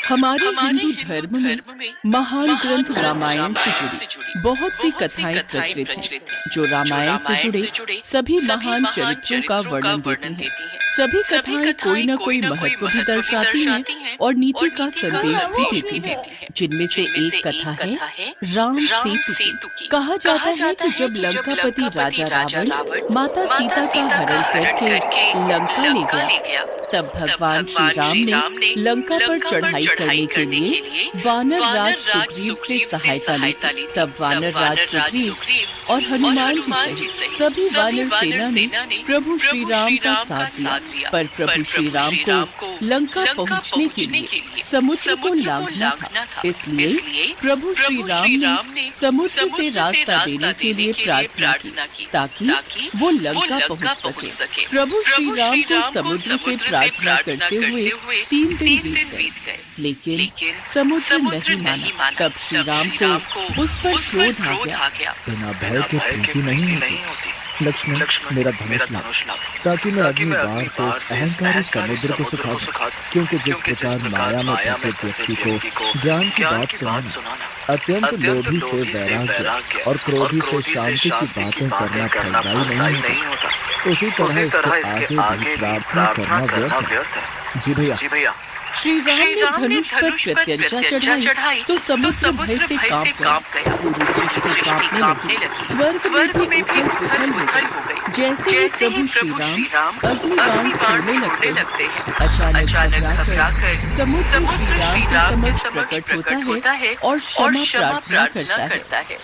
हमारे हिंदू धर्म में महान ग्रंथ रामायण से जुड़ी बहुत सी कथाएं प्रचलित हैं, जो रामायण से जुड़े सभी महान चरित्रों का वर्णन देती हैं। सभी कथाएं कोई न कोई महत्व भी दर्शाती हैं और नीति का संदेश भी देती हैं। जिनमें से एक कथा है राम सेतु की। कहा जाता है कि जब लंकापति राजा रावण माता सीता का हरण करके लंका ले गया, तब भगवान श्री राम ने लंका पर चढ़ाई करने के लिए वानर राज सुग्रीव से सहायता ली। तब वानर राज सुग्रीव और हनुमान जी सहित सभी वानर सेना ने प्रभु श्री राम का साथ दिया, पर प्रभु श्री राम को लंका पहुंचने के लिए समुद्र को लांघना था। इसलिए प्रभु श्री राम ने समुद्र से रास्ता देने के लिए प्रार्थना की ताकि वो लंका पहुंच सके। प्रभु श्री राम को समुद्र से प्रार्थना करते हुए 3 दिन बीत गए, लेकिन समुद्र नहीं माना। तब श्री राम को उस पर क्रोध आ गया। बिना भय के प्रीति नहीं होती। लक्ष्मण मेरा धनुष लाओ, ताकि मैं अगली बार से इस अहंकारी समुद्र को सुखा दूं। क्योंकि जिस प्रकार माया में फंसे व्यक्ति को ज्ञान की बात सुनाना, अत्यंत लोभी से वैराग्य और क्रोधी से शांति की बातें करना फलदायी नहीं होता, उसी तरह इसके आगे भी प्रार्थना करना व्यर्थ है। जी भैया। श्री राम ने धनुष पर प्रत्यंचा चढ़ाई तो समुद्र भय से कांप गया। पूरी सृष्टि कांपने लगी। स्वर्ग में भी उथल हो गई। जैसे ही प्रभु श्री राम अग्नि बाण छोड़ने लगते हैं, अचानक घबराकर समुद्र श्री राम के समक्ष प्रकट होता है और क्षमा प्रार्थना करता है।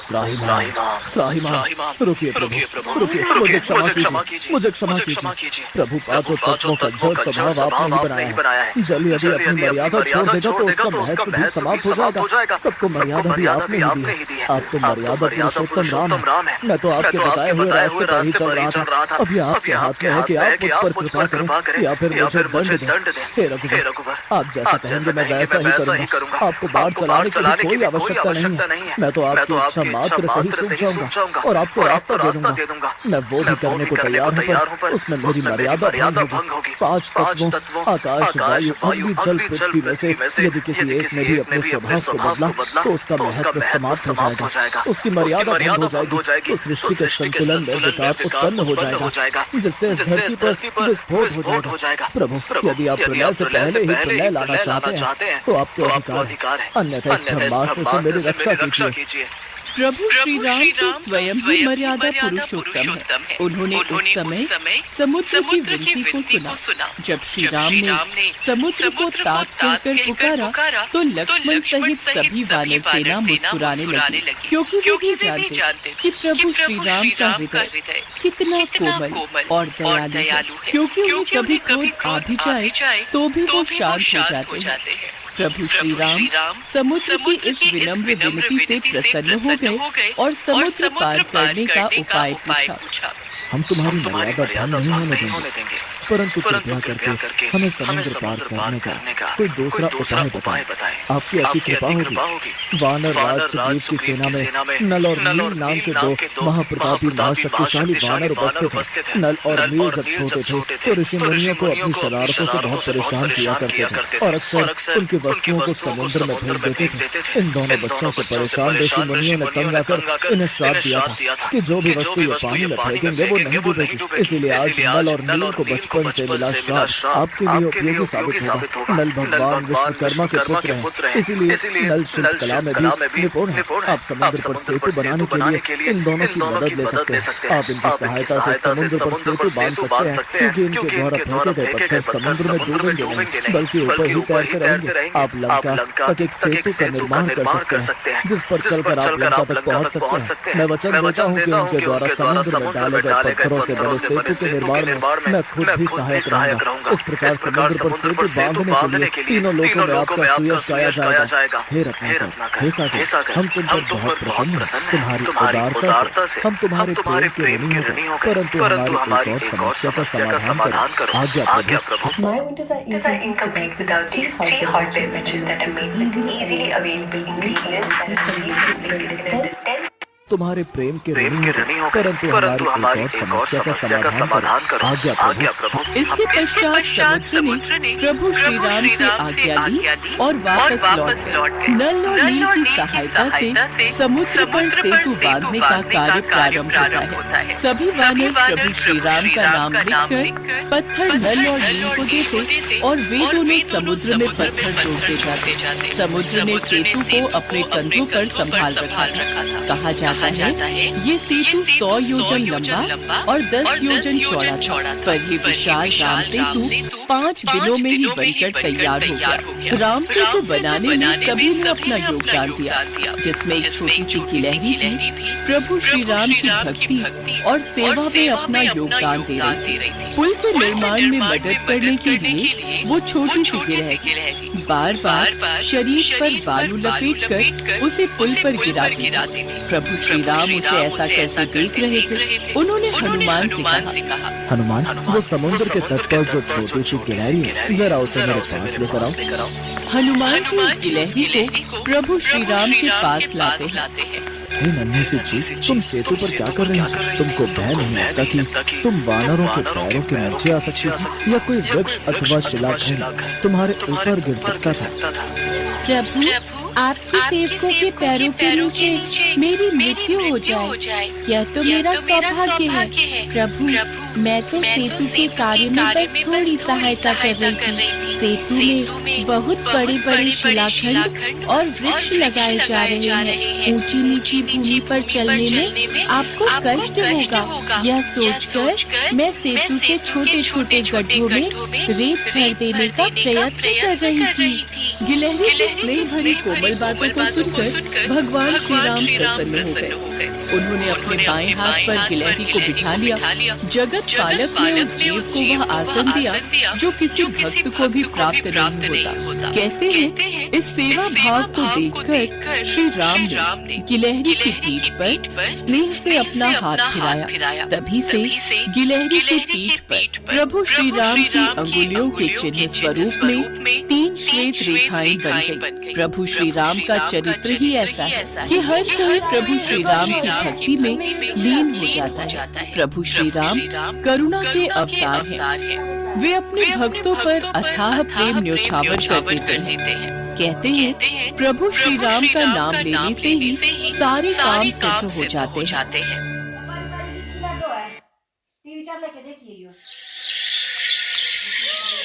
त्राहिमाम, रुकिए प्रभु, मुझे क्षमा कीजिए। प्रभु पांचों तत्वों का जड़ स्वभाव आपने ही बनाया है। जल यदि अपनी मर्यादा छोड़ देगा तो उसका महत्व भी समाप्त हो जाएगा। सबको मर्यादा भी आपने ही दी है। आप तो मर्यादा पुरुषोत्तम राम है। मैं तो आपके बताए हुए रास्ते पर ही चल रहा था। अभी आपके हाथ में है कि आप मुझ पर कृपा करें या फिर मुझे दंड दें। हे रघुवर, आप जैसा कहेंगे मैं वैसा ही करूंगा। आपको बाढ़ चलाने की कोई आवश्यकता नहीं है। मैं तो आपकी इच्छा मात्र सही सूझ जाऊंगा और आपको रास्ता दे दूंगा। मैं वो भी करने को तैयार हूँ, पर उसमें मेरी मर्यादा भंग होगी। 5 तत्वों आकाश, वायु, अग्नि, जल, पृथ्वी में से यदि किसी एक ने भी अपने स्वभाव को बदला तो उसका महत्व समाप्त हो जाएगा, उसकी मर्यादा भंग हो जाएगी। तो सृष्टि के संतुलन में विकार उत्पन्न हो जाएगा, जिससे इस धरती पर विस्फोट हो जाएगा। प्रभु, यदि आप प्रलय से पहले ही प्रलय लाना चाहते हैं तो आपको अधिकार है, अन्यथा इस ब्रह्मास्त्र से मेरी रक्षा कीजिए। प्रभु श्री राम तो स्वयं ही मर्यादा पुरुषोत्तम है। उन्होंने उस समय समुद्र की विनती को सुना। जब श्री राम ने समुद्र को ताक कहकर पुकारा तो लक्ष्मण सहित सभी वानर सेना मुस्कुराने लगी, क्योंकि वो भी जानते कि प्रभु श्री राम का हृदय कितना कोमल और दयालु है। क्योंकि उन्हें कभी क्रोध आ भी जाए तो भी वो शांत हो जाते हैं। प्रभु श्री राम समुद्र की इस विनम्र विनती से प्रसन्न हो गए और समुद्र पार करने का उपाय पूछा। हम तुम्हारी मर्यादा भंग नहीं होने देंगे, परंतु कृपया करके हमें समुद्र पार करने का कोई दूसरा उपाय बताएं। आपकी अति कृपा होगी। वानर राज सुग्रीव की सेना में नल और नील नाम के 2 महाप्रतापी महाशक्तिशाली वानर उपस्थित हैं। नल और नील जब छोटे थे तो ऋषि मुनियों को अपनी शरारतों से बहुत परेशान किया करते थे और अक्सर उनकी वस्तुओं को समुद्र में फेंक देते थे। इन दोनों बच्चों से परेशान ऋषि मुनियों ने तंग आकर इन्हें श्राप दिया था कि जो भी वस्तु ये पानी में फेंकेंगे वो नहीं डूबेगी। इसीलिए आज नल और नील को बचपन से मिला श्राप आपके लिए उपयोगी साबित होगा। नल भगवान विश्वकर्मा के पुत्र हैं, इसीलिए नल शिल्पकला में भी निपुण है। आप समुद्र पर सेतु बनाने के लिए इन दोनों की मदद ले सकते हैं। आप इनकी सहायता से समुद्र पर सेतु बांध सकते हैं, क्योंकि इनके द्वारा फेंके गए पत्थर समुद्र में डूबेंगे नहीं, बल्कि ऊपर ही तैरते रहेंगे। आप लंका तक एक सेतु का निर्माण कर सकते हैं, जिस पर चलकर आप लंका तक पहुंच सकते हैं। मैं वचन देता हूँ कि उनके द्वारा समुद्र में डाले गए पत्थरों से बने सेतु के निर्माण में मैं खुद भी सहायक रहूंगा। इस प्रकार समुद्र पर सेतु बांधने के लिए तीनों लोगों में आपका सुयश गाया जाएगा। हे रत्नाकर, हे सागर, हम तुम पर बहुत प्रसन्न हैं। तुम्हारी उदारता से हम तुम्हारे प्रेम के ऋणी हो गए, परंतु हमारी एक और समस्या का समाधान करो। आज्ञा प्रभु। My winters are incomplete without these 3 hot beverages that are made with easily available ingredients and easily तुम्हारे प्रेम के ऋणी हो, परंतु हमारी एक और समस्या का समाधान करो। आज्ञा प्रभु। इसके पश्चात समुद्र ने प्रभु श्री राम से आज्ञा ली और वापस लौट गए। नल और नील की सहायता से समुद्र पर सेतु बांधने का कार्य प्रारंभ होता है। सभी वानर प्रभु श्री राम का नाम लिखकर पत्थर नल और नील को देते और वे दोनों समुद्र में पत्थर जोड़ते जाते। समुद्र ने सेतु को अपने कंधों पर संभाल रखा था। कहा जाता है ये सेतु 100 योजन लंबा और 10 योजन चौड़ा था, पर ये विशाल राम सेतु 5 दिनों में ही बनकर तैयार हो गया। राम सेतु बनाने में सभी ने अपना योगदान दिया, जिसमें एक छोटी सी गिलहरी भी प्रभु श्री राम की भक्ति और सेवा में अपना योगदान दे रही थी। पुल के निर्माण में मदद करने के लिए वो छोटी सी गिलहरी बार शरीर पर बालू लपेटकर उसे पुल पर गिराती थी। प्रभु श्री राम उसे ऐसा कैसे देख रहे थे। उन्होंने हनुमान से कहा, हनुमान, वो समुद्र के तट पर जो छोटी सी गिलहरी है, जरा उसे मेरे पास लेकर आओ। हनुमान जी उस गिलहरी को प्रभु श्री राम के पास लाते हैं। नन्ही सी चीज, तुम सेतु पर क्या कर रही हो? तुमको भय नहीं आता कि तुम वानरों के पैरों के नीचे आ सकती थी या कोई वृक्ष अथवा शिलाखंड तुम्हारे ऊपर गिर सकता था? प्रभु, आपके सेवकों के पैरों के नीचे मेरी मृत्यु हो जाए, यह तो मेरा सौभाग्य है। प्रभु, मैं तो सेतु के कार्य में बस थोड़ी सहायता कर रही थी। सेतु में बहुत बड़े शिलाखंड और वृक्ष लगाए जा रहे हैं। ऊंची नीची भूमि पर चलने में आपको कष्ट होगा, यह सोचकर मैं सेतु के छोटे छोटे गड्ढों में रेत भर देने का प्रयत्न कर रही थी। गिलहरी की स्नेह भरी कोमल बातों को सुनकर भगवान श्री राम प्रसन्न हो गए। उन्होंने अपने बाएं हाथ पर गिलहरी को बिठा लिया। जगत पालक ने उस जीव को वह आसन दिया जो किसी भक्त को भी प्राप्त नहीं होता। कहते हैं इस सेवा भाव को देखकर श्री राम ने गिलहरी की पीठ पर स्नेह से अपना हाथ फिराया। तभी से गिलहरी की पीठ पर प्रभु श्री राम की अंगुलियों के चिन्ह स्वरूप में 3 श्वेत रेखाएं बन गई। प्रभु श्री राम का चरित्र ही ऐसा है कि हर कोई प्रभु श्री राम की भक्ति में लीन हो जाता है। प्रभु श्री राम करुणा के अवतार हैं। वे अपने भक्तों पर अथाह प्रेम न्योछावर कर देते हैं। कहते हैं प्रभु श्री राम का नाम लेने से ही सारे काम सिद्ध हो जाते हैं।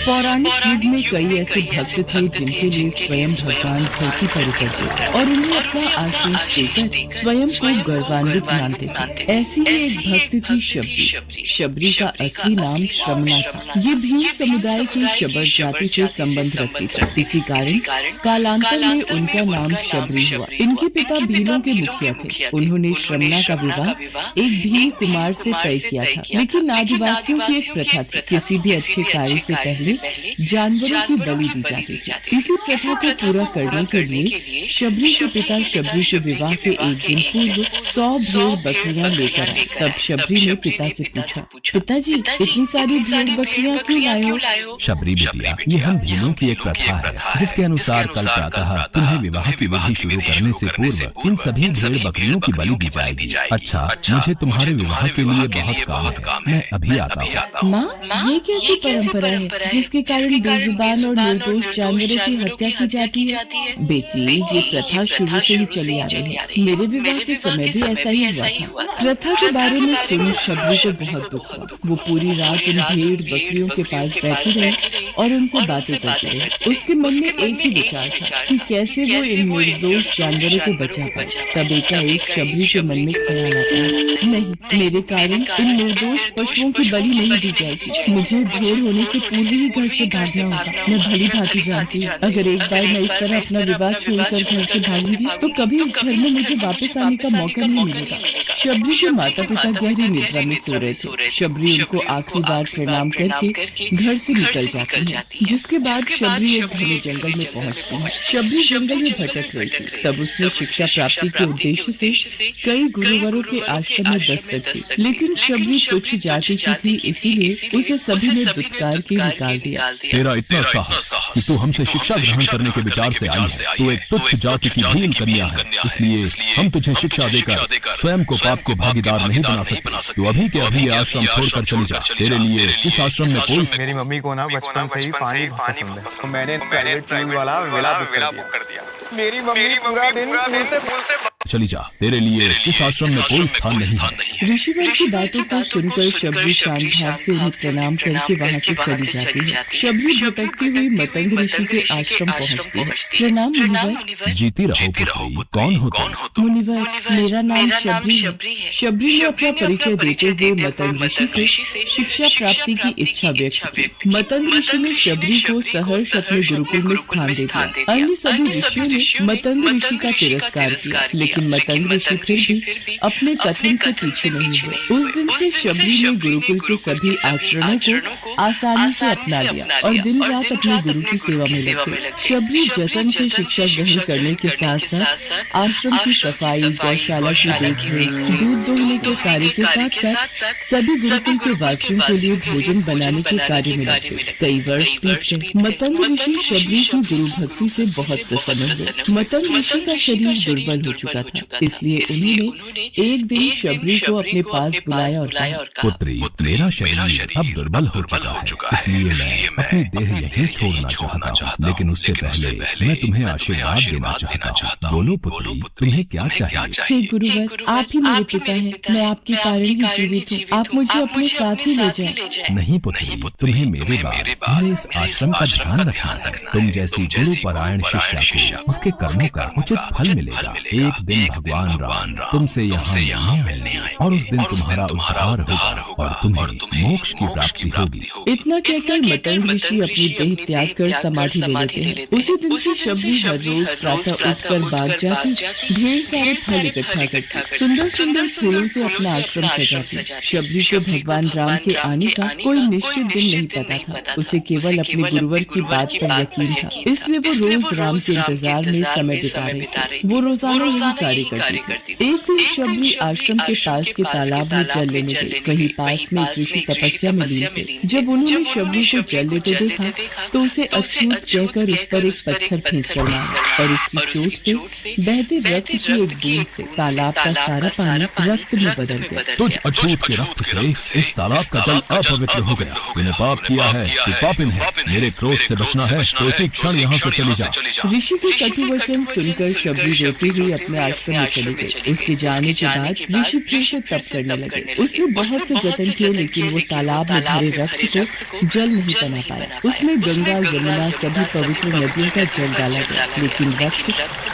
पौराणिक युग में कई ऐसे भक्त थे जिनके लिए स्वयं भगवान धरती पर उतरते और उन्हें अपना आशीष देकर स्वयं को गर्वान्वित मानते थे। ऐसी ही एक भक्त थी शबरी। शबरी का असली नाम श्रमणा था। ये भील समुदाय की शबर जाति से संबंध रखती थी। इसी कारण कालांतर में उनका नाम शबरी हुआ। इनके पिता भीलों के मुखिया थे। उन्होंने श्रमणा का विवाह एक भील कुमार से तय किया था, लेकिन आदिवासियों की एक प्रथा थी, किसी भी अच्छे कार्य से पहले जानवरों की बलि दी जाती थी। इसी प्रथा को पूरा करने के लिए शबरी के पिता शबरी के विवाह के एक दिन पूर्व 100 भेड़ बकरियां लेकर आए। तब शबरी ने पिता से पूछा, पिताजी, इतनी सारी भेड़ बकरियां क्यों लाए हो? शबरी बेटिया, ये हम भीलों की एक प्रथा है जिसके अनुसार कल प्रातः तुम्हें विवाह की विधि शुरू करने से पूर्व इन सभी भेड़ बकरियों की बलि दी जाएगी। अच्छा, मुझे तुम्हारे विवाह के लिए बहुत काम है, मैं अभी आता हूँ। माँ, ये कैसी परंपरा है जिसके कारण बेजुबान और निर्दोष जानवरों की हत्या की जाती है? बेटी, ये प्रथा शुरू से ही चली आ रही है। मेरे विवाह के समय भी ऐसा ही हुआ था। प्रथा के बारे में सुन शबरी को बहुत दुख हुआ। वो पूरी रात उन भेड़ बकरियों के पास बैठी रही और उनसे बातें करती रही। उसके मन में एक ही विचार था कि कैसे वो इन निर्दोष जानवरों को बचा पाए। तब एकाएक शबरी के मन में ख्याल आता है, नहीं, मेरे कारण इन निर्दोष पशुओं की बलि नहीं दी जाएगी। मुझे भोर होने से पूर्व ही घर से भागना होगा। मैं भली भांति जानती हूँ, अगर एक बार मैं इस तरह अपना विवाह छोड़कर घर से भागूंगी तो कभी इस घर में मुझे वापस आने का मौका नहीं मिलेगा। शबरी के माता पिता गहरी निद्रा में सो रहे थे। शबरी उनको आखिरी बार प्रणाम करके घर से निकल जाती है, जिसके बाद शबरी एक घने जंगल में पहुँचती है। शबरी जंगल में भटक रही थी। तब उसने शिक्षा प्राप्ति के उद्देश्य से कई गुरुवरों के आश्रम में दस्तक दी, लेकिन शबरी तुच्छ जाति की थी, इसीलिए उसे सभी ने दुत्कार के निकाल दिया। तेरा इतना साहस कि तू हमसे शिक्षा ग्रहण करने के विचार से आई है। तू एक तुच्छ जाति की भील कन्या है, इसलिए हम तुझे शिक्षा देकर स्वयं को पाप के भागीदार नहीं बना सकते। तू अभी के अभी ये आश्रम छोड़कर चली जा। तेरे लिए इस आश्रम में कोई मेरी मम्मी को ना बचपन से ही पानी बहुत पसंद है, तो मैंने टॉयलेट पूल वाला विला बुक कर दिया। मेरी मम्मी पूरा दिन पूल से चली जा। तेरे लिए इस आश्रम में कोई स्थान नहीं है। ऋषिवर की बातों को सुनकर शबरी शांत भाव से उन्हें प्रणाम करके वहाँ से चली जाती है। शबरी भटकती हुई मतंग ऋषि के आश्रम पहुँचती है। प्रणाम मुनिवर। जीती रहो पुत्री, कौन हो तुम? मुनिवर, मेरा नाम शबरी है। शबरी ने अपना परिचय देते हुए मतंग ऋषि से शिक्षा प्राप्ति की इच्छा व्यक्त की। मतंग ऋषि ने शबरी को सहर्ष अपने गुरुकुल में स्थान दे दिया। अन्य सभी ऋषियों ने मतंग ऋषि का तिरस्कार किया, लेकिन मतंग ऋषि फिर भी अपने कथन से पीछे नहीं हुए। उस दिन से शबरी ने गुरुकुल के सभी आचरणों को आसानी से अपना लिया और दिन रात अपने गुरु की सेवा में लगे। शबरी जतन से शिक्षा ग्रहण करने के साथ साथ आश्रम की सफाई, गौशाला की देखरेख, दूध दोहने के कार्य के साथ साथ सभी गुरुकुल के वासियों के लिए भोजन बनाने के कार्य में लगे। कई वर्ष बीत गए। मतंग ऋषि शबरी की गुरु भक्ति से बहुत प्रसन्न हुए। मतंग ऋषि का शरीर दुर्बल हो चुका था, इसलिए उन्होंने एक दिन शबरी को अपने पास बुलाया और कहा, पुत्री, मेरा शरीर अब दुर्बल हो चुका है, इसलिए मैं अपनी देह यहीं छोड़ना चाहता हूँ। लेकिन उससे पहले मैं तुम्हें आशीर्वाद देना चाहता हूँ। बोलो पुत्री, तुम्हें क्या चाहिए? हे गुरुवर, आप ही मेरे पिता हैं। मैं आपके कारण ही जीवित हूँ। आप मुझे अपने साथ ही ले जाएं। नहीं पुत्री, तुम्हें मेरे बाद मेरे इस आश्रम का ध्यान रखना है। तुम जैसी गुरु परायण शिष्या को उसके कर्मों का उचित फल मिलेगा। एक दिन भगवान राम तुमसे यहाँ मिलने आए और उस दिन तुम्हारा उद्धार होगा और तुम्हें मोक्ष की प्राप्ति होगी। इतना कहकर मतंग ऋषि अपनी देह त्याग कर समाधि ले लेते हैं। उसी दिन से शबरी हर रोज प्रातः उठकर बाग जाती, ढेर सारे फल इकट्ठा करती, सुंदर सुंदर फूलों से अपना आश्रम सजाती। शबरी को भगवान राम के आने का कोई निश्चित दिन नहीं पता था। उसे केवल अपने गुरुवर की बात पर यकीन था, इसलिए वो रोज राम के इंतजार में समय बिता रही। वो रोजाना यही कार्य करती थी। एक दिन शबरी आश्रम के पास के तालाब में जल लेने गई। वहीं पास में एक ऋषि तपस्या में लीन थे। जब उन्होंने शबरी को जल लेते देखा तो उसे अछूत कहकर उस पर एक पत्थर फेंक कर मारा और उसकी चोट से बहते रक्त की एक बूंद से तालाब का सारा पानी रक्त में बदल गया। तुझ अछूत के रक्त से इस तालाब का जल अपवित्र हो गया। तूने पाप किया है, तू पापिन है। मेरे क्रोध से बचना है तो इसी क्षण यहाँ से चली जा। ऋषि के कटु वचन सुनकर शबरी रोती हुई अपने आश्रम में चली गई। उसके जाने के बाद ऋषि फिर से तप करने लगे। उसने बहुत से जतन किए, लेकिन वो तालाब में भरे रक्त को जल नहीं बना पाया। उसमें गंगा, यमुना, सभी पवित्र नदियों का जल डाला गया, लेकिन रक्त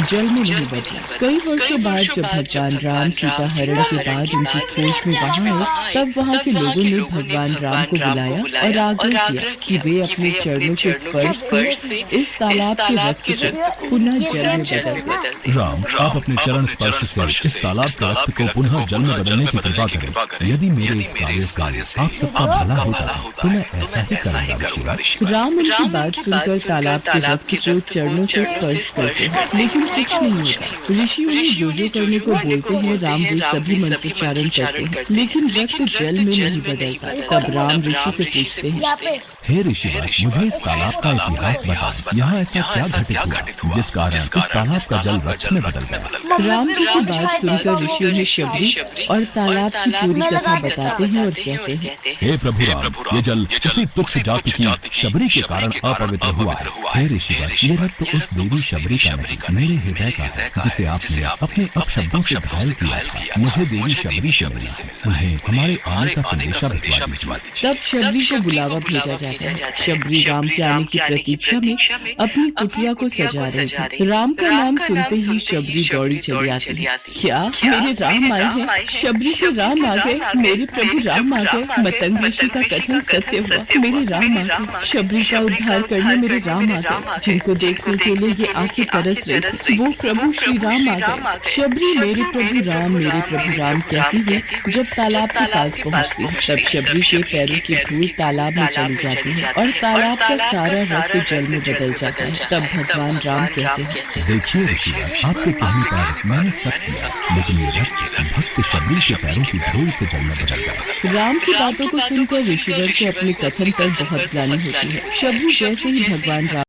जल में नहीं बदला। कई वर्षों बाद जब भगवान राम सीता हरण के बाद उनकी खोज में वहाँ आए, तब वहाँ के लोगों ने भगवान राम को बुलाया और आग्रह किया कि वे अपने चरणों के स्पर्श से इस तालाब के रक्त को पुनः जल में बदल दें। राम, आप अपने चरण स्पर्श से इस तालाब के रक्त को पुनः जल में बदलने की कृपा करें। यदि मेरे इस कार्य से आप सबका भला होगा तो मैं ऐसा ही करूंगा ऋषि। राम उनकी बात सुनकर तालाब के रक्त को चरणों से स्पर्श करते हैं, लेकिन कुछ नहीं होता। ऋषि उन्हें जो करने को बोलते हैं, राम वे सभी मंत्रोच्चारण करते हैं, लेकिन रक्त जल में नहीं बदलता। तब राम ऋषि से पूछते हैं, हे ऋषिवर, मुझे इस तालाब का इतिहास बताओ। यहाँ ऐसा क्या घटित हुआ जिस कारण इस तालाब का जल रक्त में बदल गया? राम जी की बात सुनकर ऋषि उन्हें शबरी और तालाब की पूरी कथा बताते हैं और कहते हैं, हे प्रभु राम, ये जल उसी तुच्छ जाति की शबरी के कारण अपवित्र हुआ है। हे ऋषिवर, ये रक्त उस देवी शबरी का नहीं, मेरे हृदय का है, जिसे आपने अपने अपशब्दों से घायल किया था। मुझे देवी शबरी से मिला, उन्हें हमारे आने का संदेशा भिजवा दीजिए। तब शबरी को बुलावा भेजा जाता है। शबरी राम के आने की प्रतीक्षा में अपनी कुटिया को सजा रही थी। राम का नाम सुनते ही शबरी दौड़ी चली आती है। क्या मेरे राम आए हैं? शबरी के राम आ गए, मेरे प्रभु राम आ गए। मतंग ऋषि का कथन सत्य हुआ, मेरे राम आ गए। शबरी का उद्धार करने मेरे राम आ गए। जिनको देखने के लिए ये आंखें तरस रही थी, वो प्रभु श्री राम आ गए। शबरी मेरे प्रभु राम कहती है जब तालाब के पास पहुँचती है। तब शबरी के पैरों की धूल तालाब में चली जाती जाती है और तालाब का सारा रक्त जल में बदल जाता है। तब भगवान राम कहते हैं, देखिए ऋषिराज, आपके कहने पर मैंने सब किया, लेकिन ये रक्त भक्त शबरी के पैरों की धूल से जल में बदल गया। राम की बातों को सुनकर ऋषिवर को अपने कथन पर बहुत ग्लानि होती है। शबरी जैसे ही भगवान राम